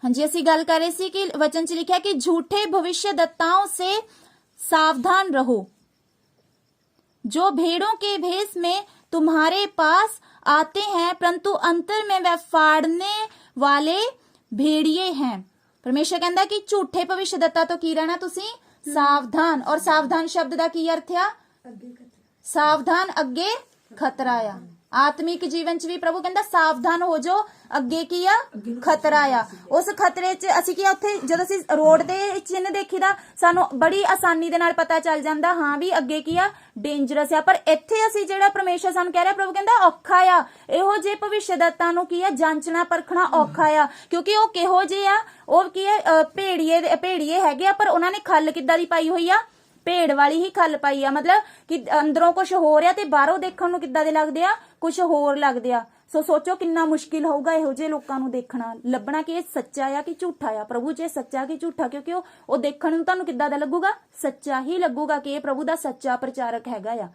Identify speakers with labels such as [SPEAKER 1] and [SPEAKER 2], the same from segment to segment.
[SPEAKER 1] हाँ जी, ਅਸੀਂ ਗੱਲ ਕਰ ਰਹੇ ਸੀ कि वचन च लिखा कि झूठे भविष्यद्वक्ताओं से सावधान रहो जो भेड़ों के भेष में तुम्हारे पास आते हैं परंतु अंतर में वह फाड़ने वाले भेड़िए हैं। परमेश्वर कहता कि झूठे भविष्यद्वक्ता तो की रहना तुसी सावधान। और सावधान शब्द का की अर्थ आ? सावधान अगे खतरा आ। आत्मिक जीवन च भी प्रभु कहता सावधान हो जो अगे की आ खतरा आ। उस खतरे च असी की उत्थे जदों असी रोड दे चिन्ह देखीदा सानू बड़ी आसानी दे नाल पता चल जांदा हाँ भी अगे की आ डेंजरस आ। पर इत्थे असी जिहड़ा परमेश्वर सानू कह रहा प्रभु कहता औखा आ। इहो जे भविष्यद्वक्ता नू की आ जांचना परखना औखा आ क्योंकि वो किहो जे आ वो की है भेड़िए हैगे आ पर उन्होंने खल किद्दां दी पाई हुई आ भेड़ वाली ही खल पाई आ। मतलब कि अंदरों कुछ हो रहा ते बाहरों देखण नू किद्दां दे लगदे आ कुछ होर लगदे आ। सो सोचो कितना मुश्किल होगा इहो जे लोकां नू देखना लभना कि ये सच्चा आ कि झूठा आ। प्रभु जे सच्चा कि झूठा क्योंकि वो देखण नू तुहानू किद्दां दा लगूगा सच्चा ही लगूगा कि ये प्रभु दा सच्चा प्रचारक हैगा आ।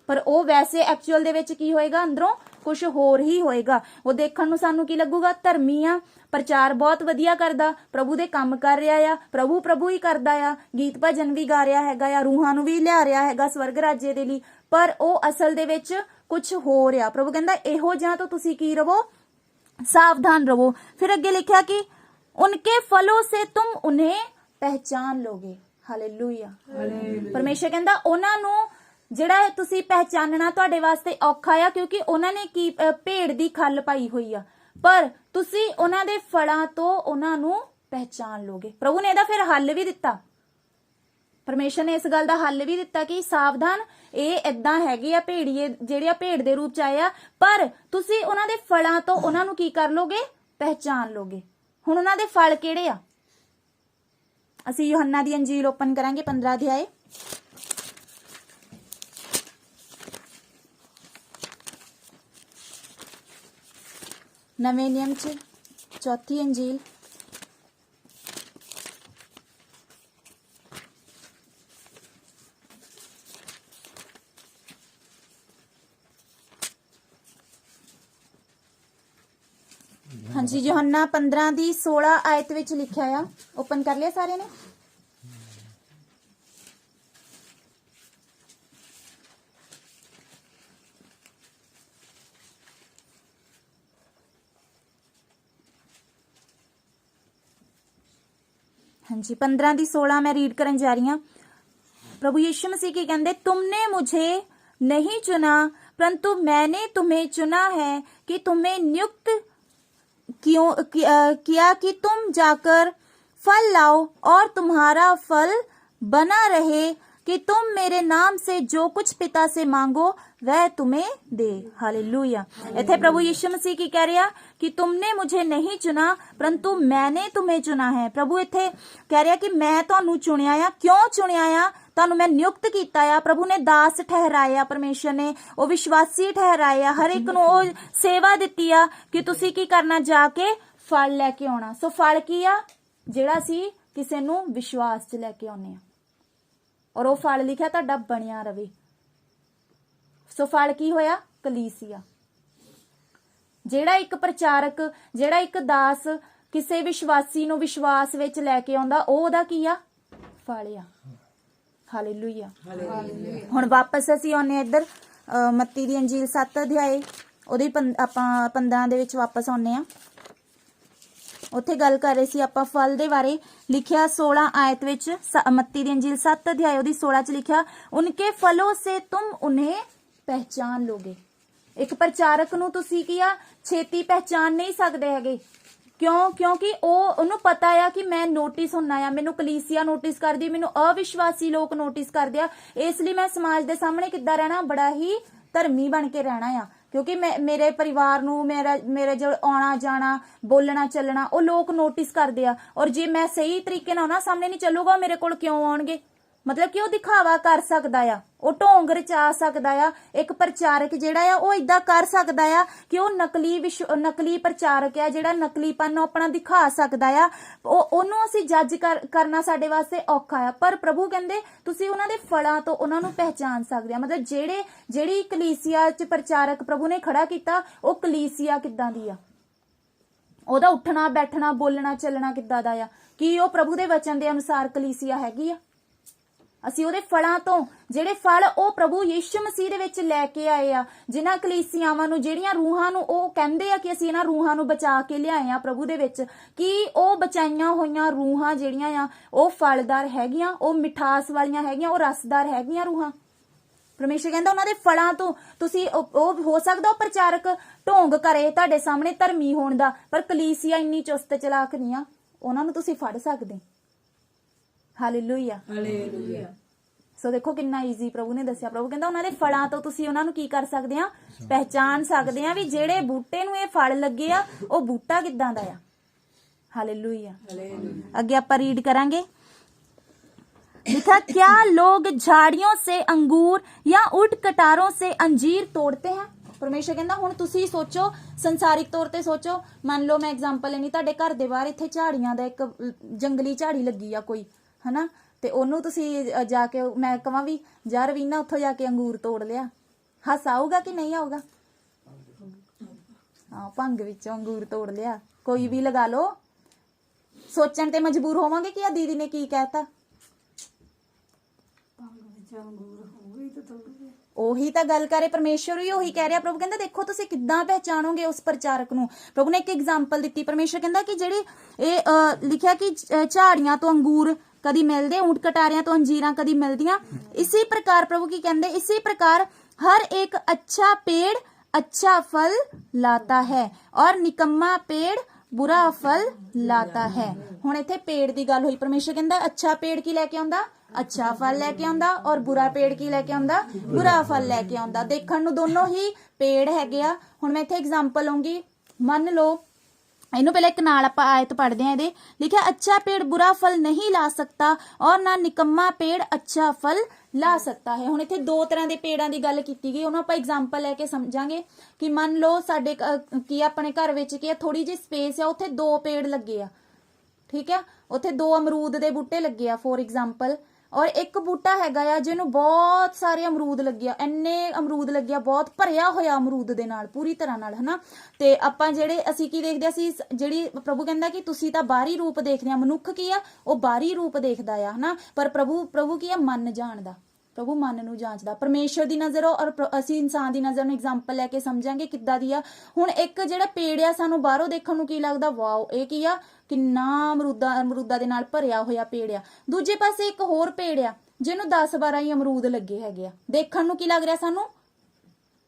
[SPEAKER 1] पर वो वैसे एक्चुअल दे विच की होएगा अंदरों कुछ होर ही होएगा। वो देखण नू सानू की लगूगा धर्मी आ प्रचार बहुत वधिया करदा प्रभु दे काम कर रहा आ प्रभु प्रभु ही करदा आ गीत भजन भी गा रहा हैगा आ रूहां नू भी लिया रहा हैगा स्वर्ग राज्य दे लई। पर वो असल दे विच कुछ हो रहा। प्रभु कहंदा इहो जिहा तो तुसी की रवो सावधान रवो। फिर अगे लिखा कि उनके फलों से तुम उन्हें पहचान लोगे। हालेलुया। परमेश्वर कहंदा उन्हां नू जिहड़ा तुसी पहचानना तुहाडे वास्ते औखा आ क्योंकि उन्हां ने की भेड़ दी खल पाई हुई आ पर तुसी उन्हां दे फलां तो उन्हां नू पहचान लोगे। प्रभु ने इहदा फिर हल भी दिता। परमेश्वर ने इस गल का हल भी दिता कि सावधान ये इदां हैगे आ भेड़िए जिहड़े आ भेड़ दे रूप च आए आ पर तुसी उन्हां दे फलां तो उन्हां नू की कर लोगे पहचान लोगे। हुण उन्हां दे फल किहड़े आ? असीं यूहन्ना दी अंजील ओपन करांगे 15 अध्याय। नवे नियम च चौथी अंजील हाँ जी यूहन्ना 15 दी 16 आयत विच लिखा आ। ओपन कर लिया सारे ने? हाँ जी 15 दी 16 मैं रीड करन जा रही हूं। प्रभु यीशु मसीह की कहते तुमने मुझे नहीं चुना परंतु मैंने तुम्हें चुना है कि तुम्हें नियुक्त किया कि तुम जाकर फल लाओ और तुम्हारा फल बना रहे कि तुम मेरे नाम से जो कुछ पिता से मांगो वह तुम्हें दे। हालेलुया। इथे प्रभु यीशु मसीह की कह रहा कि तुमने मुझे नहीं चुना परंतु मैंने तुम्हें चुना है। प्रभु इथे कह रहा कि मैं तुहानू चुनिया आ। क्यों चुनिया आ? तुहानू मैं नियुक्त कीता आ। प्रभु ने दास ठहराया परमेश्वर ने वो विश्वासी ठहराया हर एक नू वो सेवा दिती आ कि तुसी की करना जाके फल लैके आउणा। सो फल की आ जिहड़ा सी किसे नू विश्वास च लैके आउने आ और वो फल लिखा तुहाडा बनिया रवे। सो फल की होया? कलीसिया। जेड़ा एक प्रचारक जेड़ा एक दास किसे विश्वासी नू विश्वास विच लैके आउंदा ओहदा की आ? फल आ। हालेलुया। हुण वापस असीं आउने इधर मत्ती दी अंजील 7 अध्याय ओहदी आपां 15 दे विच वापस आउने आ। उत्थे गल कर रहे सी आपां फल दे बारे। लिखिया 16 आयत विच मत्ती दी अंजील 7 अध्याय ओहदी 16 च लिखिया उनके फलों से तुम उन्हें पहचान लोगे। एक प्रचारक नू तुसी की आ छेती पहचान नहीं सकदे हैगे। क्यों? क्योंकि ओनू पता आ कि मैं नोटिस होना आ मैनू कलीसिया नोटिस करदी मैनू अविश्वासी लोग नोटिस करदे आ इसलिए मैं समाज दे सामने किद्दां रहना बड़ा ही धर्मी बन के रहना आ क्योंकि मैं मेरे परिवार नू मेरे जो आना जाना बोलना चलना वो लोग नोटिस करदे आ और जे मैं सही तरीके नाल ना सामने नहीं चलूगा मेरे कोल क्यों आउणगे। मतलब कि वो दिखावा कर सकदा आ वो ढोंग रचा सकदा आ। एक प्रचारक जिहड़ा आ वो इदां कर सकदा आ कि वो नकली प्रचारक आ जिहड़ा नकलीपन अपना दिखा सकदा आ ओनू असीं जज करना साडे वास्ते औखा आ। पर प्रभु कहंदे तुसीं उन्हां दे फलां तो उन्हां नू पहचान सकदे आ। मतलब जेड़ी कलीसिया च प्रचारक प्रभु ने खड़ा कीता वो कलीसिया किदां दी आ। ਉਹਦਾ ਉੱਠਣਾ ਬੈਠਣਾ ਬੋਲਣਾ ਚੱਲਣਾ ਕਿੱਦਾਂ ਦਾ ਆ? ਕੀ ਉਹ ਪ੍ਰਭੂ ਦੇ ਵਚਨ ਦੇ ਅਨੁਸਾਰ ਕਲੀਸਿਆ ਹੈਗੀ ਆ? ਅਸੀਂ ਉਹਦੇ ਫਲਾਂ ਤੋਂ, ਜਿਹੜੇ ਫਲ ਉਹ ਪ੍ਰਭੂ ਯਿਸੂ ਮਸੀਹ ਦੇ ਵਿੱਚ ਲੈ ਕੇ ਆਏ ਆ, ਜਿਨ੍ਹਾਂ ਕਲੀਸਿਆਵਾਂ ਨੂੰ, ਜਿਹੜੀਆਂ ਰੂਹਾਂ ਨੂੰ ਉਹ ਕਹਿੰਦੇ ਆ ਕਿ ਅਸੀਂ ਇਹਨਾਂ ਰੂਹਾਂ ਨੂੰ ਬਚਾ ਕੇ ਲਿਆਏ ਆ ਪ੍ਰਭੂ ਦੇ ਵਿੱਚ, ਕਿ ਉਹ ਬਚਾਈਆਂ ਹੋਈਆਂ ਰੂਹਾਂ ਜਿਹੜੀਆਂ ਆ ਉਹ ਫਲਦਾਰ ਹੈਗੀਆਂ, ਉਹ ਮਿਠਾਸ ਵਾਲੀਆਂ ਹੈਗੀਆਂ, ਉਹ ਰਸਦਾਰ ਹੈਗੀਆਂ ਰੂਹਾਂ। ਪਰਮੇਸ਼ਰ ਕਹਿੰਦਾ ਉਹਨਾਂ ਦੇ ਫਲਾਂ ਤੋਂ ਤੁਸੀਂ, ਉਹ ਹੋ ਸਕਦਾ ਉਹ ਪ੍ਰਚਾਰਕ ਢੋਂਗ ਕਰੇ ਤੁਹਾਡੇ ਸਾਹਮਣੇ ਧਰਮੀ ਹੋਣ ਦਾ, ਪਰ ਕਲੀਸਿਆ ਇੰਨੀ ਚੁਸਤ ਚਲਾਕ ਨਹੀਂ ਆ, ਉਹਨਾਂ ਨੂੰ ਤੁਸੀਂ ਫੜ ਸਕਦੇ। Hallelujah, hallelujah. ਸੋ ਦੇਖੋ ਕਿੰਨਾ ਈਜ਼ੀ ਪ੍ਰਭੂ ਨੇ ਦੱਸਿਆ। ਪ੍ਰਭੂ ਕਹਿੰਦਾ ਉਹਨਾਂ ਦੇ ਫਲਾਂ ਤੋਂ ਤੁਸੀਂ ਉਹਨਾਂ ਨੂੰ ਕੀ ਕਰ ਸਕਦੇ ਆ? ਪਹਿਚਾਨ ਸਕਦੇ ਆ ਵੀ ਜਿਹੜੇ ਬੂਟੇ ਨੂੰ ਇਹ ਫਲ ਲੱਗੇ ਆ ਉਹ ਬੂਟਾ ਕਿੱਦਾਂ ਦਾ ਆ। ਹਾਲੇਲੂਇਆ। ਅੱਗੇ ਆਪਾਂ ਰੀਡ ਕਰਾਂਗੇ। लिखा, क्या लोग झाड़ियों से अंगूर या ऊंट कटारों से अंजीर तोड़ते हैं? ਪਰਮੇਸ਼ਰ ਕਹਿੰਦਾ ਹੁਣ ਤੁਸੀਂ ਸੋਚੋ, ਸੰਸਾਰਿਕ ਤੌਰ ਤੇ ਸੋਚੋ। ਮੰਨ ਲਓ ਮੈਂ ਐਗਜ਼ਾਮਪਲ ਲੈਣੀ, ਤੁਹਾਡੇ ਘਰ ਦੇ ਬਾਹਰ ਇੱਥੇ ਝਾੜੀਆਂ ਦਾ ਇੱਕ ਜੰਗਲੀ ਝਾੜੀ ਲੱਗੀ ਆ ਕੋਈ, ਹਨਾ, ਤੇ ਉਹਨੂੰ ਤੁਸੀਂ ਜਾ ਕੇ, ਮੈਂ ਕਹਾਂ ਵੀ ਜਾ ਰਵੀਨਾ ਉੱਥੋਂ ਜਾ ਕੇ ਅੰਗੂਰ ਤੋੜ ਲਿਆ, ਹੱਸ ਆਊਗਾ ਕਿ ਨਹੀਂ ਆਊਗਾ? ਹਾਂ, ਭੰਗ ਵਿੱਚੋਂ ਅੰਗੂਰ ਤੋੜ ਲਿਆ, ਕੋਈ ਵੀ ਲਗਾ ਲਓ, ਸੋਚਣ ਤੇ ਮਜਬੂਰ ਹੋਵਾਂਗੇ ਕਿ ਆ ਦੀਦੀ ਨੇ ਕੀ ਕਹਿਤਾ। ਉਹੀ ਤਾਂ ਗੱਲ ਕਰੇ ਪਰਮੇਸ਼ਰ ਵੀ, ਉਹੀ ਕਹਿ ਰਿਹਾ। ਪ੍ਰਭੂ ਕਹਿੰਦਾ ਦੇਖੋ ਤੁਸੀਂ ਕਿੱਦਾਂ ਪਹਿਚਾਣੋਗੇ ਉਸ ਪ੍ਰਚਾਰਕ ਨੂੰ। ਪ੍ਰਭੂ ਨੇ ਇੱਕ ਐਗਜ਼ਾਮਪਲ ਦਿੱਤੀ। ਪਰਮੇਸ਼ਰ ਕਹਿੰਦਾ ਕਿ ਜਿਹੜੀ ਇਹ ਲਿਖਿਆ ਕਿ ਝਾੜੀਆਂ ਤੋਂ ਅੰਗੂਰ ਕਦੀ ਮਿਲਦੇ, ਊਂਟ ਕਟਾਰਿਆਂ ਤੋਂ ਅੰਜੀਰਾਂ ਕਦੀ ਮਿਲਦੀਆਂ, ਇसी प्रकार प्रभु की कहते, इसी प्रकार हर एक अच्छा पेड़ अच्छा फल लाता है और निकम्मा पेड़ बुरा फल लाता है। ਹੁਣ ਇੱਥੇ ਪੇੜ ਦੀ ਗੱਲ ਹੋਈ। ਪਰਮੇਸ਼ਰ ਕਹਿੰਦਾ ਅੱਛਾ ਪੇੜ ਕੀ ਲੈ ਕੇ ਆਉਂਦਾ? ਅੱਛਾ ਫਲ ਲੈ ਕੇ ਆਉਂਦਾ, ਔਰ ਬੁਰਾ ਪੇੜ ਕੀ ਲੈ ਕੇ ਆਉਂਦਾ? ਬੁਰਾ ਫਲ ਲੈ ਕੇ ਆਉਂਦਾ। ਦੇਖਣ ਨੂੰ ਦੋਨੋਂ ਹੀ ਪੇੜ ਹੈਗੇ ਆ। ਹੁਣ ਮੈਂ ਇੱਥੇ ਐਗਜ਼ਾਮਪਲ ਲਊਂਗੀ। ਮੰਨ ਲਓ, ਇਹਨੂੰ ਪਹਿਲਾਂ ਇੱਕ ਨਾਲ ਆਪਾਂ ਆਇਤ ਪੜ੍ਹਦੇ ਹਾਂ। ਇਹਦੇ ਲਿਖਿਆ, ਅੱਛਾ ਪੇੜ ਬੁਰਾ ਫਲ ਨਹੀਂ ਲਾ ਸਕਤਾ ਔਰ ਨਾ ਨਿਕੰਮਾ ਪੇੜ ਅੱਛਾ ਫਲ ਲਾ ਸਕਤਾ ਹੈ। ਹੁਣ ਇੱਥੇ ਦੋ ਤਰ੍ਹਾਂ ਦੇ ਪੇੜਾਂ ਦੀ ਗੱਲ ਕੀਤੀ ਗਈ, ਉਹਨੂੰ ਆਪਾਂ ਐਗਜ਼ਾਮਪਲ ਲੈ ਕੇ ਸਮਝਾਂਗੇ। ਕਿ ਮੰਨ ਲਓ ਸਾਡੇ ਕੀ ਆਪਣੇ ਘਰ ਵਿੱਚ ਕੀ ਆ, ਥੋੜੀ ਜਿਹੀ ਸਪੇਸ ਆ, ਉੱਥੇ ਦੋ ਪੇੜ ਲੱਗੇ ਆ, ਠੀਕ ਆ, ਉੱਥੇ ਦੋ ਅਮਰੂਦ ਦੇ ਬੂਟੇ ਲੱਗੇ ਆ ਫੋਰ ਐਗਜ਼ਾਮਪਲ, ਔਰ ਇੱਕ ਬੂਟਾ ਹੈਗਾ ਆ ਜਿਹਨੂੰ ਬਹੁਤ ਸਾਰੇ ਅਮਰੂਦ ਲੱਗੇ ਆ, ਇੰਨੇ ਅਮਰੂਦ ਲੱਗੇ ਆ, ਬਹੁਤ ਭਰਿਆ ਹੋਇਆ ਅਮਰੂਦ ਦੇ ਨਾਲ ਪੂਰੀ ਤਰ੍ਹਾਂ ਨਾਲ, ਹਨਾ। ਤੇ ਆਪਾਂ ਜਿਹੜੇ ਅਸੀਂ ਕੀ ਦੇਖਦੇ ਸੀ, ਜਿਹੜੀ ਪ੍ਰਭੂ ਕਹਿੰਦਾ ਕਿ ਤੁਸੀਂ ਤਾਂ ਬਾਹਰੀ ਰੂਪ ਦੇਖਦੇ ਆ, ਮਨੁੱਖ ਕੀ ਆ ਉਹ ਬਾਹਰੀ ਰੂਪ ਦੇਖਦਾ ਆ, ਹਨਾ, ਪਰ ਪ੍ਰਭੂ ਕੀ ਆ? ਮਨ ਜਾਣਦਾ। ਪ੍ਰਭੂ ਮਨ ਨੂੰ ਜਾਂਚਦਾ। ਪਰਮੇਸ਼ਰ ਦੀ ਨਜ਼ਰ ਔਰ ਅਸੀਂ ਇਨਸਾਨ ਦੀ ਨਜ਼ਰ ਨੂੰ ਐਗਜ਼ਾਮਪਲ ਲੈ ਕੇ ਸਮਝਾਂਗੇ ਕਿੱਦਾਂ ਦੀ ਆ। ਹੁਣ ਇੱਕ ਜਿਹੜਾ ਪੇੜ ਆ ਸਾਨੂੰ ਬਾਹਰੋਂ ਦੇਖਣ ਨੂੰ ਕੀ ਲੱਗਦਾ? ਵਾਓ, ਇਹ ਕੀ ਆ? ਕਿੰਨਾ ਅਮਰੂਦਾਂ ਦੇ ਨਾਲ ਭਰਿਆ ਹੋਇਆ ਪੇੜ ਆ। ਦੂਜੇ ਪਾਸੇ ਇੱਕ ਹੋਰ ਪੇੜ ਆ ਜਿਹਨੂੰ 10-12 ਹੀ ਅਮਰੂਦ ਲੱਗੇ ਹੈਗੇ ਆ। ਦੇਖਣ ਨੂੰ ਕੀ ਲੱਗ ਰਿਹਾ ਸਾਨੂੰ?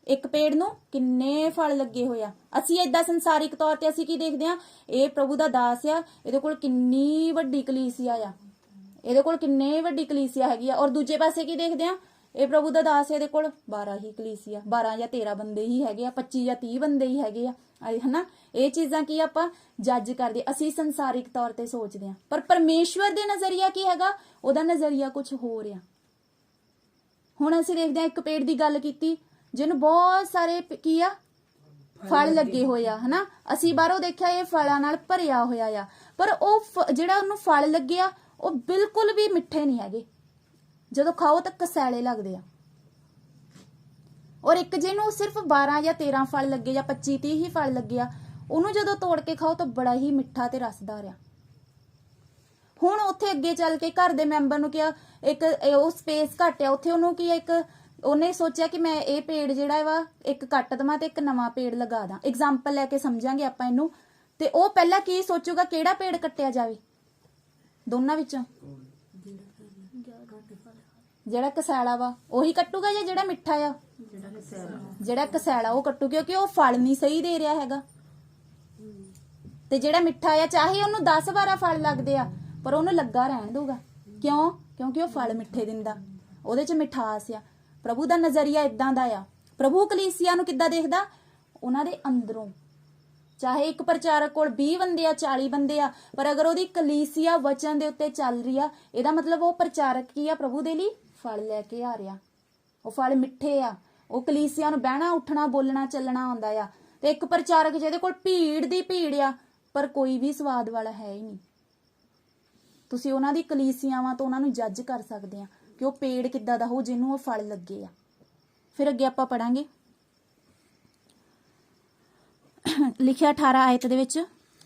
[SPEAKER 1] ਇੱਕ ਪੇੜ ਨੂੰ ਕਿੰਨੇ ਫਲ ਲੱਗੇ ਹੋਏ ਆ। ਅਸੀਂ ਏਦਾਂ ਸੰਸਾਰਿਕ ਤੌਰ ਤੇ ਅਸੀਂ ਕੀ ਦੇਖਦੇ ਆ? ਇਹ ਪ੍ਰਭੂ ਦਾ ਦਾਸ ਆ, ਇਹਦੇ ਕੋਲ ਕਿੰਨੀ ਵੱਡੀ ਕਲੀਸਿਆ ਆ, ਇਹਦੇ ਕੋਲ ਕਿੰਨੇ ਵੱਡੀ ਕਲੀਸਿਆ ਹੈਗੀ ਆ। ਔਰ ਦੂਜੇ ਪਾਸੇ ਕੀ ਦੇਖਦੇ ਆ? ਇਹ ਪ੍ਰਭੂ ਦਾ ਦਾਸ, ਇਹਦੇ ਕੋਲ 12 ਹੀ ਕਲੀਸਿਆ, 12 ਜਾਂ 13 ਬੰਦੇ ਹੀ ਹੈਗੇ ਆ, 25 ਜਾਂ 30 ਬੰਦੇ ਹੀ ਹੈਗੇ ਆ, ਹਨਾ। ਇਹ ਚੀਜ਼ਾਂ ਕੀ ਆਪਾਂ ਜੱਜ ਕਰਦੇ, ਅਸੀਂ ਸੰਸਾਰਿਕ ਤੌਰ ਤੇ ਸੋਚਦੇ ਆ, ਪਰ ਪਰਮੇਸ਼ਵਰ ਦੇ ਨਜ਼ਰੀਆ ਕੀ ਹੈਗਾ? ਉਹਦਾ ਨਜ਼ਰੀਆ ਕੁਝ ਹੋਰ ਆ। ਹੁਣ ਅਸੀਂ ਦੇਖਦੇ ਆ, ਇੱਕ ਪੇੜ ਦੀ ਗੱਲ ਕੀਤੀ ਜਿਹਨੂੰ ਬਹੁਤ ਸਾਰੇ ਕੀ ਆ? ਫਲ ਲੱਗੇ ਹੋਏ ਆ, ਹਨਾ। ਅਸੀਂ ਬਾਹਰੋਂ ਦੇਖਿਆ ਇਹ ਫਲਾਂ ਨਾਲ ਭਰਿਆ ਹੋਇਆ ਆ, ਪਰ ਉਹ ਜਿਹੜਾ ਉਹਨੂੰ ਫਲ ਲੱਗੇ ਆ ਉਹ ਬਿਲਕੁਲ ਵੀ ਮਿੱਠੇ ਨਹੀਂ ਹੈਗੇ, ਜਦੋਂ ਖਾਓ ਤਾਂ ਕਸੈਲੇ ਲੱਗਦੇ ਆ। ਔਰ ਇੱਕ ਜਿਹਨੂੰ ਸਿਰਫ 12 ਜਾਂ 13 ਫਲ ਲੱਗੇ ਜਾਂ 25-30 ਹੀ ਫਲ ਲੱਗੇ ਆ, ਉਹਨੂੰ ਜਦੋਂ ਤੋੜ ਕੇ ਖਾਓ ਤਾਂ ਬੜਾ ਹੀ ਮਿੱਠਾ ਤੇ ਰਸਦਾਰ ਆ। ਹੁਣ ਉੱਥੇ ਅੱਗੇ ਚੱਲ ਕੇ ਘਰ ਦੇ ਮੈਂਬਰ ਨੂੰ ਕਿਹਾ, ਇੱਕ ਉਹ ਸਪੇਸ ਘੱਟ ਆ ਉੱਥੇ, ਉਹਨੂੰ ਕੀ ਇੱਕ ਉਹਨੇ ਸੋਚਿਆ ਕਿ ਮੈਂ ਇਹ ਪੇੜ ਜਿਹੜਾ ਵਾ ਇੱਕ ਕੱਟ ਦਵਾਂ ਤੇ ਇੱਕ ਨਵਾਂ ਪੇੜ ਲਗਾ ਦਾਂ। ਐਗਜ਼ਾਮਪਲ ਲੈ ਕੇ ਸਮਝਾਂਗੇ ਆਪਾਂ ਇਹਨੂੰ। ਤੇ ਉਹ ਪਹਿਲਾਂ ਕੀ ਸੋਚੂਗਾ? ਕਿਹੜਾ ਪੇੜ ਕੱਟਿਆ ਜਾਵੇ ਦੋਨਾਂ ਵਿੱਚੋਂ? ਜਿਹੜਾ ਕਸੈਲਾ ਵਾ ਉਹੀ ਕੱਟੂਗਾ ਜਾਂ ਜਿਹੜਾ ਮਿੱਠਾ ਆ? ਜਿਹੜਾ ਕਸੈਲਾ ਉਹ ਕੱਟੂ, ਕਿਉਂਕਿ ਉਹ ਫਲ ਨਹੀਂ ਸਹੀ ਦੇ ਰਿਹਾ ਹੈਗਾ। ਤੇ ਜਿਹੜਾ ਮਿੱਠਾ ਆ ਚਾਹੇ ਉਹਨੂੰ 10-12 ਫਲ ਲੱਗਦੇ ਆ, ਪਰ ਉਹਨੂੰ ਲੱਗਾ ਰਹਿਣ ਦਊਗਾ। ਕਿਉਂ? ਕਿਉਂਕਿ ਉਹ ਫਲ ਮਿੱਠੇ ਦਿੰਦਾ, ਉਹਦੇ ਚ ਮਿਠਾਸ ਆ। ਪ੍ਰਭੂ ਦਾ ਨਜ਼ਰੀਆ ਇਦਾਂ ਦਾ ਆ। ਪ੍ਰਭੂ ਕਲੀਸਿਆ ਨੂੰ ਕਿੱਦਾਂ ਦੇਖਦਾ? ਉਹਨਾਂ ਦੇ ਅੰਦਰੋਂ। ਚਾਹੇ ਇੱਕ ਪ੍ਰਚਾਰਕ ਕੋਲ 20 ਬੰਦੇ ਆ, 40 ਬੰਦੇ ਆ, ਪਰ ਅਗਰ ਉਹਦੀ ਕਲੀਸਿਆ ਵਚਨ ਦੇ ਉੱਤੇ ਚੱਲ ਰਹੀ ਆ, ਇਹਦਾ ਮਤਲਬ ਉਹ ਪ੍ਰਚਾਰਕ ਕੀ ਆ? ਪ੍ਰਭੂ ਦੇ ਲਈ ਫਲ ਲੈ ਕੇ ਆ ਰਿਹਾ। ਉਹ ਫਲ ਮਿੱਠੇ ਆ, ਉਹ ਕਲੀਸਿਆ ਨੂੰ ਬਹਿਣਾ ਉੱਠਣਾ ਬੋਲਣਾ ਚੱਲਣਾ ਆਉਂਦਾ ਆ। ਤੇ ਇੱਕ ਪ੍ਰਚਾਰਕ ਜਿਹਦੇ ਕੋਲ ਭੀੜ ਦੀ ਭੀੜ ਆ, ਪਰ ਕੋਈ ਵੀ ਸਵਾਦ ਵਾਲਾ ਹੈ ਹੀ ਨਹੀਂ। ਤੁਸੀਂ ਉਹਨਾਂ ਦੀ ਕਲੀਸਿਆਵਾਂ ਤੋਂ ਉਹਨਾਂ ਨੂੰ ਜੱਜ ਕਰ ਸਕਦੇ ਆ ਕਿ ਉਹ ਪੇੜ ਕਿੱਦਾਂ ਦਾ ਹੋ ਜਿਹਨੂੰ ਉਹ ਫਲ ਲੱਗੇ ਆ। ਫਿਰ ਅੱਗੇ ਆਪਾਂ ਪੜਾਂਗੇ। ਲਿਖਿਆ 18 ਆਇਤ ਦੇ ਵਿੱਚ,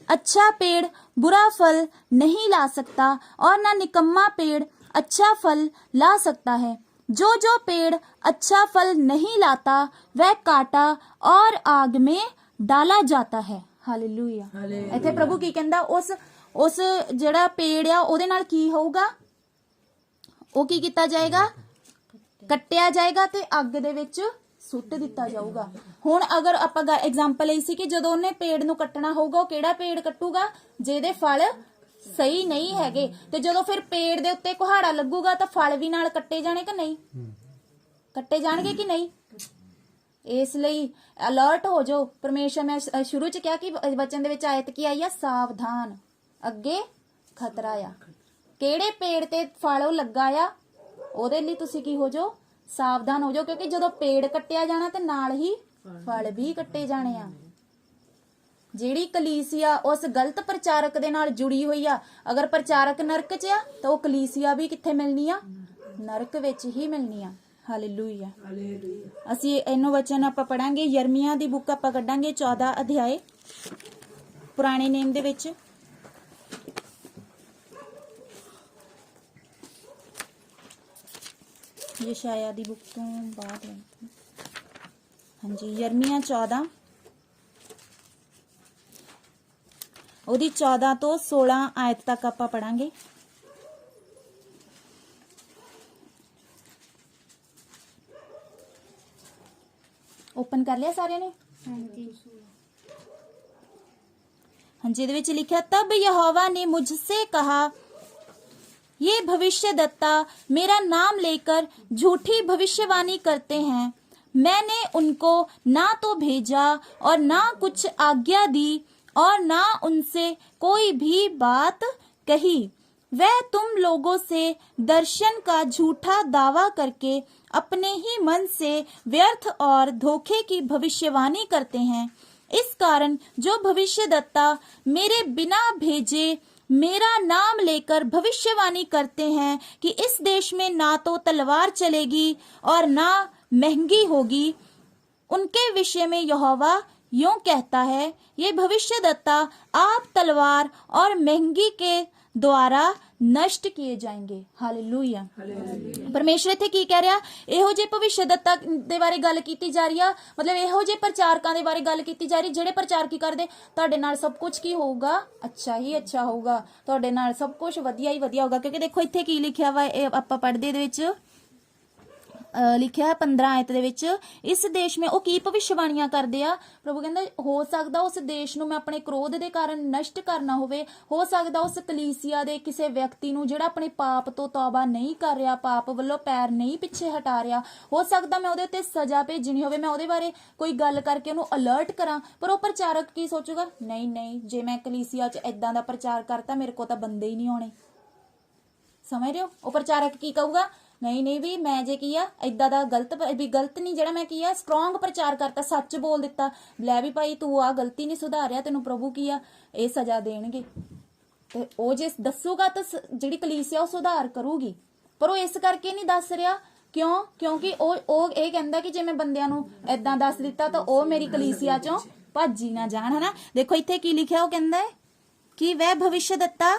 [SPEAKER 1] अच्छा पेड़ बुरा फल नहीं ला सकता और ना निकम्मा पेड़ अच्छा फल ला सकता है। जो जो पेड़ अच्छा फल नहीं लाता वह काटा और आग में डाला जाता है। हालेलੂया। ਇੱਥੇ ਪ੍ਰਭੂ ਕੀ ਕਹਿੰਦਾ, ਉਸ ਜਿਹੜਾ ਪੇੜ ਆ ਉਹਦੇ ਨਾਲ ਕੀ ਹੋਊਗਾ, ਉਹ ਕੀ ਕੀਤਾ ਜਾਏਗਾ, ਕੱਟਿਆ ਜਾਏਗਾ ਤੇ ਅੱਗ ਦੇ ਵਿੱਚ ਸੁੱਟ ਦਿੱਤਾ ਜਾਊਗਾ। ਹੁਣ ਅਗਰ ਆਪਾਂ ਐਗਜ਼ਾਮਪਲ ਲਈ ਸੀ ਕਿ ਜਦੋਂ ਉਹਨੇ ਪੇੜ ਨੂੰ ਕੱਟਣਾ ਹੋਊਗਾ, ਉਹ ਕਿਹੜਾ ਪੇੜ ਕੱਟੂਗਾ, ਜਿਹਦੇ ਫਲ ਸਹੀ ਨਹੀਂ ਹੈਗੇ। ਤੇ ਜਦੋਂ ਫਿਰ ਪੇੜ ਦੇ ਉੱਤੇ ਕੁਹਾੜਾ ਲੱਗੂਗਾ ਤਾਂ ਫਲ ਵੀ ਨਾਲ ਕੱਟੇ ਜਾਣੇ ਕਿ ਨਹੀਂ, ਕੱਟੇ ਜਾਣਗੇ ਕਿ ਨਹੀਂ। ਇਸ ਲਈ ਅਲਰਟ ਹੋ ਜਾਓ। ਪਰਮੇਸ਼ਰ, ਮੈਂ ਸ਼ੁਰੂ ਚ ਕਿਹਾ ਕਿ ਵਚਨ ਦੇ ਵਿੱਚ ਆਇਤ ਕੀ ਆਈ ਆ, ਸਾਵਧਾਨ, ਅੱਗੇ ਖਤਰਾ ਆ। ਕਿਹੜੇ ਪੇੜ ਤੇ ਫਲ ਲੱਗਾ ਆ, ਉਹਦੇ ਲਈ ਤੁਸੀਂ ਕੀ ਹੋ ਜਾਓ, ਸਾਵਧਾਨ ਹੋ ਜਾਓ, ਕਿਉਂਕਿ ਜਦੋਂ ਪੇੜ ਕੱਟਿਆ ਜਾਣਾ ਤੇ ਨਾਲ ਹੀ ਫਲ ਵੀ ਕੱਟੇ ਜਾਣੇ ਆ। ਜਿਹੜੀ ਕਲੀਸਿਆ ਉਸ ਗਲਤ ਪ੍ਰਚਾਰਕ ਦੇ ਨਾਲ ਜੁੜੀ ਹੋਈ ਆ, ਅਗਰ ਪ੍ਰਚਾਰਕ ਨਰਕ 'ਚ ਆ ਤਾਂ ਉਹ ਕਲੀਸਿਆ ਵੀ ਕਿੱਥੇ ਮਿਲਣੀ ਆ, ਨਰਕ ਵਿੱਚ ਹੀ ਮਿਲਣੀ ਆ। ਹਾਲੇਲੂਇਆ। ਅਸੀਂ ਇਹਨੂੰ ਵਚਨ ਆਪਾਂ ਪੜਾਂਗੇ, ਯਰਮੀਆ ਦੀ ਬੁੱਕ ਆਪਾਂ ਕੱਢਾਂਗੇ 14 ਅਧਿਆਏ ਪੁਰਾਣੇ ਨੇਮ ਦੇ ਵਿੱਚ। ਯਸ਼ਾਇਆ ਦੀ ਬੁੱਕ ਤੋਂ ਬਾਅਦ, ਹਾਂਜੀ, ਯਰਮੀਆ 14 ਉਹਦੀ 14 ਤੋਂ 16 ਆਇਤ ਤੱਕ ਆਪਾਂ ਪੜਾਂਗੇ। ओपन कर लिया सारे ने? हाँ जी, ਇਹਦੇ लिखा, तब यहोवा ने मुझसे कहा, ये भविष्यद्वक्ता मेरा नाम लेकर झूठी भविष्यवाणी करते हैं। मैंने उनको ना तो भेजा और ना कुछ आज्ञा दी और ना उनसे कोई भी बात कही। वह तुम लोगों से दर्शन का झूठा दावा करके अपने ही मन से व्यर्थ और धोखे की भविष्यवाणी करते हैं। इस कारण जो भविष्यद्वक्ता मेरे बिना भेजे मेरा नाम लेकर भविष्यवाणी करते हैं कि इस देश में ना तो तलवार चलेगी और ना महंगी होगी, उनके विषय में यहोवा यूं कहता है, ये भविष्यद्वक्ता आप तलवार और महंगी के ਦੁਆਰਾ ਨਸ਼ਟ ਕੀਏ ਜਾਣਗੇ। ਹਾਲੇਲੂਇਆ। ਪਰਮੇਸ਼ਰ ਇੱਥੇ ਕੀ ਕਹਿ ਰਿਹਾ, ਇਹੋ ਜਿਹੇ ਭਵਿੱਖਦੱਤਾ ਦੇ ਬਾਰੇ ਗੱਲ ਕੀਤੀ ਜਾ ਰਹੀ ਆ, ਮਤਲਬ ਇਹੋ ਜਿਹੇ ਪ੍ਰਚਾਰਕਾਂ ਦੇ ਬਾਰੇ ਗੱਲ ਕੀਤੀ ਜਾ ਰਹੀ, ਜਿਹੜੇ ਪ੍ਰਚਾਰ ਕੀ ਕਰਦੇ, ਤੁਹਾਡੇ ਨਾਲ ਸਭ ਕੁਝ ਕੀ ਹੋਊਗਾ, ਅੱਛਾ ਹੀ ਅੱਛਾ ਹੋਊਗਾ, ਤੁਹਾਡੇ ਨਾਲ ਸਭ ਕੁਝ ਵਧੀਆ ਹੀ ਵਧੀਆ ਹੋਊਗਾ। ਕਿਉਂਕਿ ਦੇਖੋ ਇੱਥੇ ਕੀ ਲਿਖਿਆ ਵਾ, ਇਹ ਆਪਾਂ ਪੜ੍ਹਦੇ ਦੇ ਵਿੱਚ ਲਿਖਿਆ 15 ਆਇਤ ਦੇ ਵਿੱਚ, ਇਸ ਦੇਸ਼ में ਉਹ ਕੀ ਭਵਿੱਖਬਾਣੀਆਂ ਕਰਦੇ ਆ। ਪ੍ਰਭੂ ਕਹਿੰਦਾ ਹੋ ਸਕਦਾ ਉਸ ਦੇਸ਼ ਨੂੰ ਮੈਂ ਆਪਣੇ ਕ੍ਰੋਧ ਦੇ ਕਾਰਨ ਨਸ਼ਟ ਕਰਨਾ ਹੋਵੇ, ਹੋ ਸਕਦਾ ਉਸ ਕਲੀਸਿਆ ਦੇ ਕਿਸੇ ਵਿਅਕਤੀ ਨੂੰ ਜਿਹੜਾ ਆਪਣੇ ਪਾਪ ਤੋਂ ਤੌਬਾ ਨਹੀਂ ਕਰ ਰਿਹਾ, ਪਾਪ ਵੱਲੋਂ ਪੈਰ ਨਹੀਂ ਪਿੱਛੇ ਹਟਾ ਰਿਹਾ, ਹੋ ਸਕਦਾ ਮੈਂ ਉਹਦੇ ਉੱਤੇ ਸਜ਼ਾ ਭੇਜਣੀ ਹੋਵੇ, ਮੈਂ ਉਹਦੇ ਬਾਰੇ ਕੋਈ ਗੱਲ ਕਰਕੇ ਉਹਨੂੰ ਅਲਰਟ ਕਰਾਂ। ਪਰ ਉਹ ਪ੍ਰਚਾਰਕ ਕੀ ਸੋਚੂਗਾ, ਨਹੀਂ ਨਹੀਂ, ਜੇ ਮੈਂ ਕਲੀਸਿਆ 'ਚ ਏਦਾਂ ਦਾ ਪ੍ਰਚਾਰ ਕਰਤਾ ਮੇਰੇ ਕੋਲ ਤਾਂ ਬੰਦੇ ਹੀ ਨਹੀਂ ਆਉਣੇ। ਸਮਝ ਰਹੇ ਹੋ? ਉਹ ਪ੍ਰਚਾਰਕ ਕੀ ਕਹੂਗਾ, ਨਹੀਂ ਨਹੀਂ ਵੀ ਮੈਂ ਜੇ ਕੀ ਆ ਏਦਾਂ ਦਾ ਗਲਤ ਨਹੀਂ, ਜਿਹੜਾ ਮੈਂ ਕੀ ਆ ਸਟਰੋਂਗ ਪ੍ਰਚਾਰ ਕਰਤਾ, ਸੱਚ ਬੋਲ ਦਿੱਤਾ, ਲੈ ਵੀ ਭਾਈ ਤੂੰ ਆ ਗਲਤੀ ਨਹੀਂ ਸੁਧਾਰਿਆ, ਤੈਨੂੰ ਪ੍ਰਭੂ ਕੀ ਆ ਇਹ ਸਜ਼ਾ ਦੇਣਗੇ। ਤੇ ਉਹ ਜੇ ਦੱਸੂਗਾ ਤਾਂ ਜਿਹੜੀ ਕਲੀਸਿਆ ਉਹ ਸੁਧਾਰ ਕਰੂਗੀ। ਪਰ ਉਹ ਇਸ ਕਰਕੇ ਨਹੀਂ ਦੱਸ ਰਿਹਾ, ਕਿਉਂ? ਕਿਉਂਕਿ ਉਹ ਇਹ ਕਹਿੰਦਾ ਕਿ ਜੇ ਮੈਂ ਬੰਦਿਆਂ ਨੂੰ ਏਦਾਂ ਦੱਸ ਦਿੱਤਾ ਤਾਂ ਉਹ ਮੇਰੀ ਕਲੀਸਿਆ ਚੋਂ ਭੱਜ ਹੀ ਨਾ ਜਾਣ, ਹਨਾ। ਦੇਖੋ ਇੱਥੇ ਕੀ ਲਿਖਿਆ, ਉਹ ਕਹਿੰਦਾ ਹੈ ਕਿ ਵह भविष्यद्वक्ता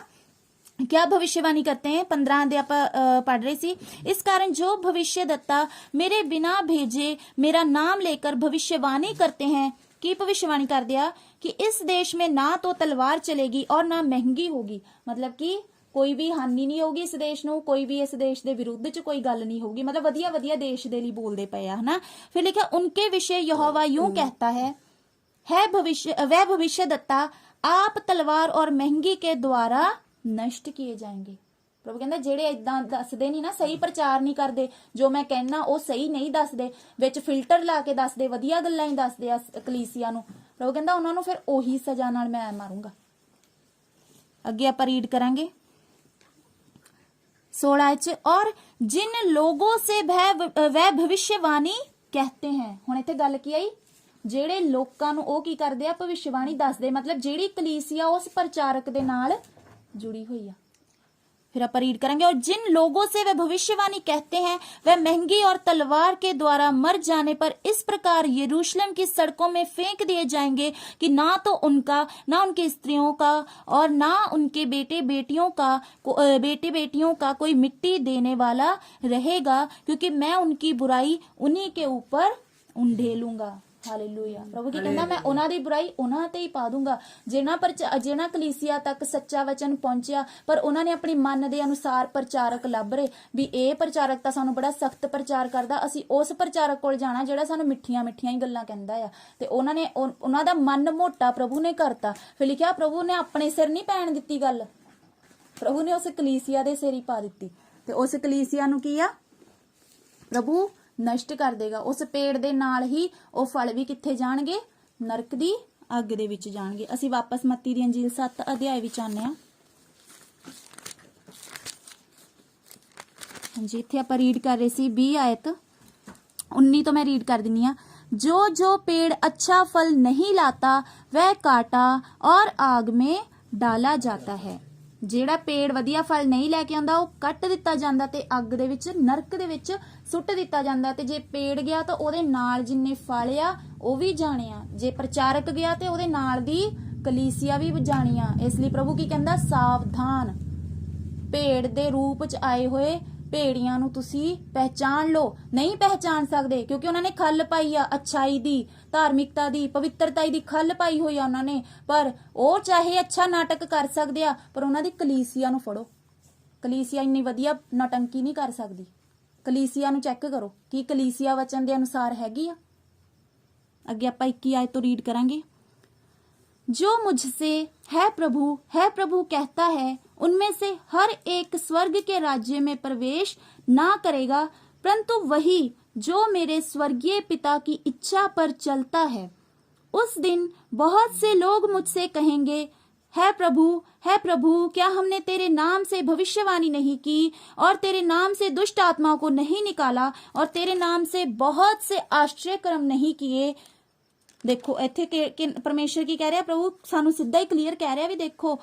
[SPEAKER 1] क्या भविष्यवाणी करते हैं। 15 ਦੇ ਆਪਾਂ ਪढ़ रहे सी। इस कारण जो भविष्यद्वक्ता मेरे बिना भेजे मेरा नाम लेकर भविष्यवाणी करते हैं, की भविष्यवाणी कर दिया कि इस देश में ना तो तलवार चलेगी और ना महंगी होगी, मतलब कि ਕੋਈ ਵੀ ਹਾਨੀ ਨਹੀਂ ਹੋਊਗੀ ਇਸ ਦੇਸ਼ ਨੂੰ, ਕੋਈ ਵੀ ਇਸ ਦੇਸ਼ ਦੇ ਵਿਰੁੱਧ ਚ ਕੋਈ ਗੱਲ ਨਹੀਂ ਹੋਊਗੀ, ਮਤਲਬ ਵਧੀਆ ਵਧੀਆ ਦੇਸ਼ ਦੇ ਲਈ ਬੋਲਦੇ ਪਏ ਆ, ਹਨਾ। ਫਿਰ ਲਿਖਿਆ उनके विषय यहोवा यूं कहता है वह भविष्यद्वक्ता आप तलवार और महंगी के द्वारा ਨਸ਼ਟ ਕੀਏ ਜਾਣਗੇ। ਪ੍ਰਭੂ ਕਹਿੰਦਾ ਜਿਹੜੇ ਇਦਾਂ ਦੱਸਦੇ ਨਹੀਂ ਨਾ, ਸਹੀ ਪ੍ਰਚਾਰ ਨਹੀਂ ਕਰਦੇ, ਜੋ ਮੈਂ ਕਹਿਣਾ ਉਹ ਸਹੀ ਨਹੀਂ ਦੱਸਦੇ, ਵਿੱਚ ਫਿਲਟਰ ਲਾ ਕੇ ਦੱਸਦੇ, ਵਧੀਆ ਗੱਲਾਂ ਹੀ ਦੱਸਦੇ ਆ ਕਲੀਸਿਆ ਨੂੰ, ਪ੍ਰਭੂ ਕਹਿੰਦਾ ਉਹਨਾਂ ਨੂੰ ਫਿਰ ਉਹੀ ਸਜ਼ਾ ਨਾਲ ਮੈਂ ਮਾਰੂੰਗਾ। ਅੱਗੇ ਆਪਾਂ ਰੀਡ ਕਰਾਂਗੇ 16 ਚ, और जिन लोगों से वह भविष्यवाणी कहते हैं। ਹੁਣ ਇੱਥੇ ਗੱਲ ਕੀ ਆਈ, ਜਿਹੜੇ ਲੋਕਾਂ ਨੂੰ ਉਹ ਕੀ ਕਰਦੇ ਆ, ਭਵਿੱਖਬਾਣੀ ਦੱਸਦੇ, ਮਤਲਬ ਜਿਹੜੀ ਕਲੀਸਿਆ ਉਸ ਪ੍ਰਚਾਰਕ ਦੇ ਨਾਲ ਜੁੜੀ ਹੋਈ ਆ। फिर आप रीड करेंगे, और जिन लोगों से वे भविष्यवाणी कहते हैं वह महंगी और तलवार के द्वारा मर जाने पर इस प्रकार यरूशलेम की सड़कों में फेंक दिए जाएंगे कि ना तो उनका, ना उनकी स्त्रियों का और ना उनके बेटे बेटियों का कोई मिट्टी देने वाला रहेगा, क्योंकि मैं उनकी बुराई उन्हीं के ऊपर ढेलूंगा। ਹਾਲੇਲੂਇਆ। ਪ੍ਰਭੂ ਕੀ ਕਹਿੰਦਾ, ਮੈਂ ਉਹਨਾਂ ਦੀ ਬੁਰਾਈ ਉਹਨਾਂ ਤੇ ਹੀ ਪਾ ਦੂੰਗਾ। ਜਿਹਨਾਂ ਕਲੀਸਿਆ ਤੱਕ ਸੱਚਾ ਵਚਨ ਪਹੁੰਚਿਆ, ਪਰ ਉਹਨਾਂ ਨੇ ਆਪਣੀ ਮਨ ਦੇ ਅਨੁਸਾਰ ਪ੍ਰਚਾਰਕ ਲੱਭ ਰਹੇ ਵੀ ਇਹ ਪ੍ਰਚਾਰਕ ਤਾਂ ਸਾਨੂੰ ਬੜਾ ਸਖਤ ਪ੍ਰਚਾਰ ਕਰਦਾ, ਅਸੀਂ ਉਸ ਪ੍ਰਚਾਰਕ ਕੋਲ ਜਾਣਾ ਜਿਹੜਾ ਸਾਨੂੰ ਮਿੱਠੀਆਂ ਮਿੱਠੀਆਂ ਹੀ ਗੱਲਾਂ ਕਹਿੰਦਾ ਆ। ਤੇ ਉਹਨਾਂ ਦਾ ਮਨ ਮੋਟਾ ਪ੍ਰਭੂ ਨੇ ਕਰਤਾ। ਫਿਰ ਲਿਖਿਆ, ਪ੍ਰਭੂ ਨੇ ਆਪਣੇ ਸਿਰ ਨਹੀਂ ਪੈਣ ਦਿੱਤੀ ਗੱਲ, ਪ੍ਰਭੂ ਨੇ ਉਸ ਕਲੀਸਿਆ ਦੇ ਸਿਰ ਹੀ ਪਾ ਦਿੱਤੀ। ਤੇ ਉਸ ਕਲੀਸਿਆ ਨੂੰ ਕੀ ਆ, ਪ੍ਰਭੂ ਨਸ਼ਟ ਕਰ ਦੇਗਾ। ਉਸ ਪੇੜ ਦੇ ਨਾਲ ਹੀ ਉਹ ਫਲ ਵੀ ਕਿੱਥੇ ਜਾਣਗੇ, ਨਰਕ ਦੀ ਅੱਗ ਦੇ ਵਿੱਚ ਜਾਣਗੇ। ਅਸੀਂ ਵਾਪਸ ਮੱਤੀ ਦੀ ਅੰਜੀਲ 7 ਅਧਿਆਇ ਵਿੱਚ ਆਉਂਦੇ ਹਾਂ। ਹਾਂਜੀ, ਇੱਥੇ ਆਪਾਂ ਰੀਡ ਕਰ ਰਹੇ ਸੀ 20 ਆਇਤ 19 ਤੋਂ ਮੈਂ ਰੀਡ ਕਰ ਦਿੰਨੀ ਆ। जो जो पेड़ अच्छा फल नहीं लाता वह काटा और आग में डाला जाता है। ਜਿਹੜਾ ਪੇੜ ਵਧੀਆ ਫਲ ਨਹੀਂ ਲੈ ਕੇ ਆਉਂਦਾ ਉਹ ਕੱਟ ਦਿੱਤਾ ਜਾਂਦਾ ਤੇ ਅੱਗ ਦੇ ਵਿੱਚ, ਨਰਕ ਦੇ ਵਿੱਚ ਸੁੱਟ ਦਿੱਤਾ ਜਾਂਦਾ। ਤੇ ਜੇ ਪੇੜ ਗਿਆ ਤਾਂ ਉਹਦੇ ਨਾਲ ਜਿੰਨੇ ਫਲ ਆ ਉਹ ਵੀ ਜਾਣੇ ਆ। ਜੇ ਪ੍ਰਚਾਰਕ ਗਿਆ ਤੇ ਉਹਦੇ ਨਾਲ ਦੀ ਕਲੀਸਿਆ ਵੀ ਜਾਣੀ ਆ। ਇਸ ਲਈ ਪ੍ਰਭੂ ਕੀ ਕਹਿੰਦਾ, ਸਾਵਧਾਨ, ਭੇਡ ਦੇ ਰੂਪ ਚ ਆਏ ਹੋਏ ਭੇੜੀਆਂ ਨੂੰ ਤੁਸੀਂ ਪਹਿਚਾਨ ਲਓ। ਨਹੀਂ ਪਹਿਚਾਨ ਸਕਦੇ ਕਿਉਂਕਿ ਉਹਨਾਂ ਨੇ ਖੱਲ ਪਾਈ ਆ, ਅੱਛਾਈ ਦੀ, ਧਾਰਮਿਕਤਾ ਦੀ, ਪਵਿੱਤਰਤਾਈ ਦੀ ਖੱਲ ਪਾਈ ਹੋਈ ਆ ਉਹਨਾਂ ਨੇ। ਪਰ ਉਹ ਚਾਹੇ ਅੱਛਾ ਨਾਟਕ ਕਰ ਸਕਦੇ ਆ, ਪਰ ਉਹਨਾਂ ਦੀ ਕਲੀਸਿਆ ਨੂੰ ਫੜੋ। ਕਲੀਸਿਆ ਇੰਨੀ ਵਧੀਆ ਨੌਟੰਕੀ ਨਹੀਂ ਕਰ ਸਕਦੀ। ਕਲੀਸਿਆ ਨੂੰ ਚੈੱਕ ਕਰੋ ਕਿ ਕਲੀਸਿਆ ਵਚਨ ਦੇ ਅਨੁਸਾਰ ਹੈਗੀ ਆ। ਅੱਗੇ ਆਪਾਂ 21 ਆਇਤ ਤੋਂ ਰੀਡ ਕਰਾਂਗੇ। जो मुझसे है प्रभु कहता है, उनमें से हर एक स्वर्ग के राज्य में प्रवेश ना करेगा, परंतु वही जो मेरे स्वर्गीय पिता की इच्छा पर चलता है। उस दिन बहुत से लोग मुझसे कहेंगे, है प्रभु क्या हमने तेरे नाम से भविष्यवाणी नहीं की और तेरे नाम से दुष्ट आत्माओं को नहीं निकाला और तेरे नाम से बहुत से आश्चर्य कर्म नहीं किए। ਦੇਖੋ ਇੱਥੇ ਪਰਮੇਸ਼ਰ ਕੀ ਕਹਿ ਰਿਹਾ, ਪ੍ਰਭੂ ਸਾਨੂੰ ਸਿੱਧਾ ਹੀ ਕਲੀਅਰ ਕਹਿ ਰਿਹਾ ਵੀ ਦੇਖੋ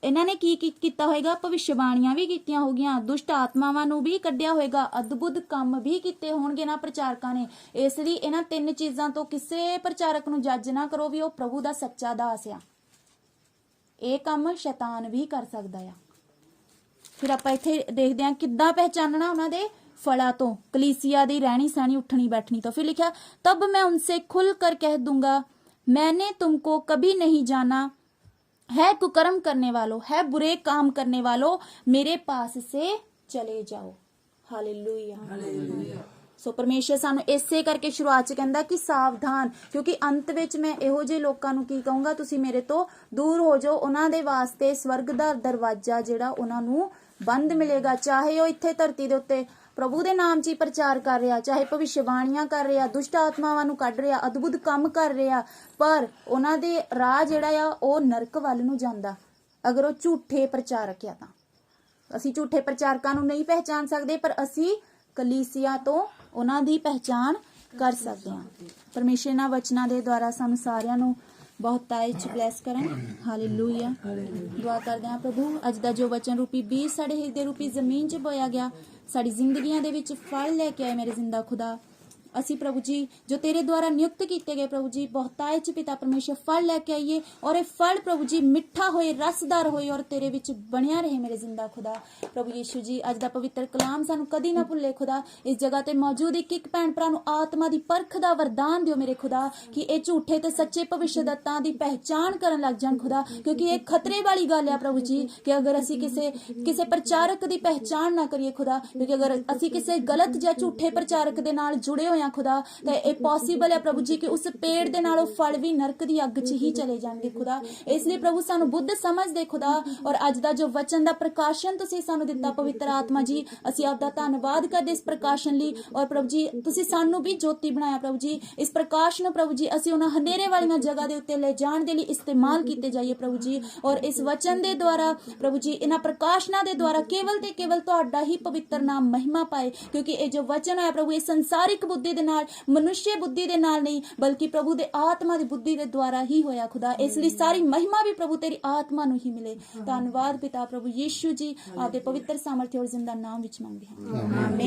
[SPEAKER 1] ਇਹਨਾਂ ਨੇ ਕੀ ਕੀਤਾ ਹੋਏਗਾ, ਭਵਿਸ਼ਵਾਣੀਆਂ ਵੀ ਕੀਤੀਆਂ ਹੋਗੀਆਂ, ਦੁਸ਼ਟ ਆਤਮਾਵਾਂ ਨੂੰ ਵੀ ਕੱਢਿਆ ਹੋਏਗਾ, ਅਦਭੁਤ ਕੰਮ ਵੀ ਕੀਤੇ ਹੋਣਗੇ ਨਾ ਪ੍ਰਚਾਰਕਾਂ ਨੇ। ਇਸ ਲਈ ਇਹਨਾਂ 3 ਚੀਜ਼ਾਂ ਤੋਂ ਕਿਸੇ ਪ੍ਰਚਾਰਕ ਨੂੰ ਜੱਜ ਨਾ ਕਰੋ ਵੀ ਉਹ ਪ੍ਰਭੂ ਦਾ ਸੱਚਾ ਦਾਸ ਆ। ਇਹ ਕੰਮ ਸ਼ੈਤਾਨ ਵੀ ਕਰ ਸਕਦਾ ਆ। ਫਿਰ ਆਪਾਂ ਇੱਥੇ ਦੇਖਦੇ ਹਾਂ ਕਿੱਦਾਂ ਪਹਿਚਾਨਣਾ ਉਹਨਾਂ ਦੇ फला तो, कलीसिया दी रहनी सहनी उठनी बैठनी तो। फिर लिखा, तब मैं उनसे खुल कर कह दूंगा, मैंने तुमको कभी नहीं जाना, है कुकर्म करने वालों, है बुरे काम करने वालों, मेरे पास से चले जाओ। हालेलुया। सो परमेश्वर सानू इसे करके शुरुआत च कहंदा कि सावधान, क्योंकि अंत विच मैं इहो जे लोकां नू की कहूंगा, तुसी मेरे तो दूर हो जाओ। उन्हां दे वास्ते स्वर्ग दा दरवाजा जिहड़ा उन्हां नू बंद मिलेगा, चाहे ਉਹ ਇੱਥੇ ਧਰਤੀ ਦੇ ਉੱਤੇ ਪ੍ਰਭੂ ਦੇ ਨਾਮ 'ਚ ਹੀ ਪ੍ਰਚਾਰ ਕਰ ਰਿਹਾ, ਚਾਹੇ ਭਵਿਸ਼ਵਾਣੀਆਂ ਕਰ ਰਿਹਾ, ਦੁਸ਼ਟ ਆਤਮਾਵਾਂ ਨੂੰ ਕੱਢ ਰਿਹਾ, ਅਦਭੁਤ ਕੰਮ ਕਰ ਰਿਹਾ, ਪਰ ਉਹਨਾਂ ਦੇ ਰਾਹ ਜਿਹੜਾ ਆ ਉਹ ਨਰਕ ਵੱਲ ਨੂੰ ਜਾਂਦਾ ਅਗਰ ਉਹ ਝੂਠੇ ਪ੍ਰਚਾਰਕ ਆ। ਤਾਂ ਅਸੀਂ ਝੂਠੇ ਪ੍ਰਚਾਰਕਾਂ ਨੂੰ ਨਹੀਂ ਪਹਿਚਾਨ ਸਕਦੇ, ਪਰ ਅਸੀਂ ਕਲੀਸਿਆ ਤੋਂ ਉਹਨਾਂ ਦੀ ਪਹਿਚਾਨ ਕਰ ਸਕਦੇ ਹਾਂ। ਪਰਮੇਸ਼ਰ ਇਹਨਾਂ ਵਚਨਾਂ ਦੇ ਦੁਆਰਾ ਸਾਨੂੰ ਸਾਰਿਆਂ ਨੂੰ ਬਹੁਤਾਈ ਚ ਬਲੈਸ ਕਰਨ। ਹਾਲੇਲੂਇਆ। ਦੁਆ ਕਰਦੇ ਹਾਂ ਪ੍ਰਭੂ, ਅੱਜ ਦਾ ਜੋ ਵਚਨ ਰੂਪੀ ਬੀਜ ਸਾਡੇ ਹਿਰਦੇ ਰੂਪੀ ਜ਼ਮੀਨ 'ਚ ਬੋਇਆ ਗਿਆ, ਸਾਡੀ ਜ਼ਿੰਦਗੀਆਂ ਦੇ ਵਿੱਚ ਫਲ ਲੈ ਕੇ ਆਏ ਮੇਰੇ ਜ਼ਿੰਦਾ ਖੁਦਾ। ਅਸੀਂ ਪ੍ਰਭੂ ਜੀ ਜੋ ਤੇਰੇ ਦੁਆਰਾ ਨਿਯੁਕਤ ਕੀਤੇ ਗਏ ਪ੍ਰਭੂ ਜੀ ਬਹੁਤਾਈ ਚ ਪਿਤਾ ਪਰਮੇਸ਼ਰ ਫਲ ਲੈ ਕੇ ਆਈਏ, ਔਰ ਇਹ ਫਲ ਪ੍ਰਭੂ ਜੀ ਮਿੱਠਾ ਹੋਏ, ਰਸਦਾਰ ਹੋਏ, ਔਰ ਤੇਰੇ ਵਿੱਚ ਬਣਿਆ ਰਹੇ ਮੇਰੇ ਜ਼ਿੰਦਾ ਖੁਦਾ। ਪ੍ਰਭੂ ਯੀਸ਼ੂ ਜੀ ਅੱਜ ਦਾ ਪਵਿੱਤਰ ਕਲਾਮ ਸਾਨੂੰ ਕਦੀ ਨਾ ਭੁੱਲੇ ਖੁਦਾ। ਇਸ ਜਗ੍ਹਾ ਤੇ ਮੌਜੂਦ ਇੱਕ ਭੈਣ ਭਰਾ ਨੂੰ ਆਤਮਾ ਦੀ ਪਰਖ ਦਾ ਵਰਦਾਨ ਦਿਓ ਮੇਰੇ ਖੁਦਾ, ਕਿ ਇਹ ਝੂਠੇ ਤੇ ਸੱਚੇ ਭਵਿਸ਼ਯਦੱਤਾਂ ਦੀ ਪਹਿਚਾਣ ਕਰਨ ਲੱਗ ਜਾਣ ਖੁਦਾ, ਕਿਉਂਕਿ ਇਹ ਖਤਰੇ ਵਾਲੀ ਗੱਲ ਹੈ ਪ੍ਰਭੂ ਜੀ ਕਿ ਅਗਰ ਅਸੀਂ ਕਿਸੇ ਪ੍ਰਚਾਰਕ ਦੀ ਪਹਿਚਾਣ ਨਾ ਕਰੀਏ ਖੁਦਾ, ਕਿਉਂਕਿ ਅਗਰ ਅਸੀਂ ਕਿਸੇ ਗਲਤ ਜਾਂ ਝੂਠੇ ਪ੍ਰਚਾਰਕ ਦੇ ਨਾਲ ਜੁੜੇ ਹੋਏ ਖੁਦਾ, ਤੇ ਇਹ ਪੋਸੀਬਲ ਹੈ ਪ੍ਰਭੂ ਜੀ ਕਿ ਉਸ ਪੇੜ ਦੇ ਨਾਲ ਉਹ ਫਲ ਵੀ ਨਰਕ ਦੀ ਅੱਗ 'ਚ ਹੀ ਚਲੇ ਜਾਣਗੇ ਖੁਦਾ। ਇਸ ਲਈ ਪ੍ਰਭੂ ਸਾਨੂੰ ਬੁੱਧ ਸਮਝ ਦੇ ਖੁਦਾ, ਔਰ ਅੱਜ ਦਾ ਜੋ ਵਚਨ ਦਾ ਪ੍ਰਕਾਸ਼ਨ ਤੁਸੀਂ ਸਾਨੂੰ ਦਿੱਤਾ ਪਵਿੱਤਰ ਆਤਮਾ ਜੀ, ਅਸੀਂ ਆਪ ਦਾ ਧੰਨਵਾਦ ਕਰਦੇ ਇਸ ਪ੍ਰਕਾਸ਼ਨ ਲਈ। ਔਰ ਪ੍ਰਭੂ ਜੀ ਤੁਸੀਂ ਸਾਨੂੰ ਵੀ ਜੋਤੀ ਬਣਾਇਆ ਪ੍ਰਭੂ ਜੀ, ਇਸ ਪ੍ਰਕਾਸ਼ ਨੂੰ ਪ੍ਰਭੂ ਜੀ ਅਸੀਂ ਉਹਨਾਂ ਹਨੇਰੇ ਵਾਲੀਆਂ ਜਗ੍ਹਾ ਦੇ ਉੱਤੇ ਲੈ ਜਾਣ ਦੇ ਲਈ ਇਸਤੇਮਾਲ ਕੀਤੇ ਜਾਈਏ ਪ੍ਰਭੂ ਜੀ। ਔਰ ਇਸ ਵਚਨ ਦੇ ਦੁਆਰਾ ਪ੍ਰਭੂ ਜੀ ਇਹਨਾਂ ਪ੍ਰਕਾਸ਼ਨਾਂ ਦੇ ਦੁਆਰਾ ਕੇਵਲ ਤੇ ਕੇਵਲ ਤੁਹਾਡਾ ਹੀ ਪਵਿੱਤਰ ਨਾਮ ਮਹਿਮਾ ਪਾਏ, ਕਿਉਂਕਿ ਇਹ ਜੋ ਵਚਨ ਹੈ ਪ੍ਰਭੂ ਇਹ ਸੰਸਾਰਿਕ ਬੁੱਧੀ ਬੁੱਧੀ ਦੇ ਨਾਲ, ਮਨੁੱਖੀ ਬੁੱਧੀ ਦੇ ਨਾਲ ਨਹੀਂ, ਬਲਕਿ ਪ੍ਰਭੂ ਦੇ ਆਤਮਾ ਦੀ ਬੁੱਧੀ ਦੇ ਦੁਆਰਾ ਹੀ ਹੋਇਆ ਖੁਦਾ। ਇਸ ਲਈ ਸਾਰੀ ਮਹਿਮਾ ਵੀ ਪ੍ਰਭੂ ਤੇਰੀ ਆਤਮਾ ਨੂੰ ਹੀ ਮਿਲੇ। ਧੰਨਵਾਦ ਪਿਤਾ ਪ੍ਰਭੂ ਯੀਸ਼ੂ ਜੀ, ਆਪਦੇ ਪਵਿੱਤਰ ਸਾਮਰਥੀ ਔਰ ਜ਼ਿੰਦਾ ਨਾਮ ਵਿੱਚ ਮੰਗਦੇ ਹਾਂ, ਆਮੀਨ।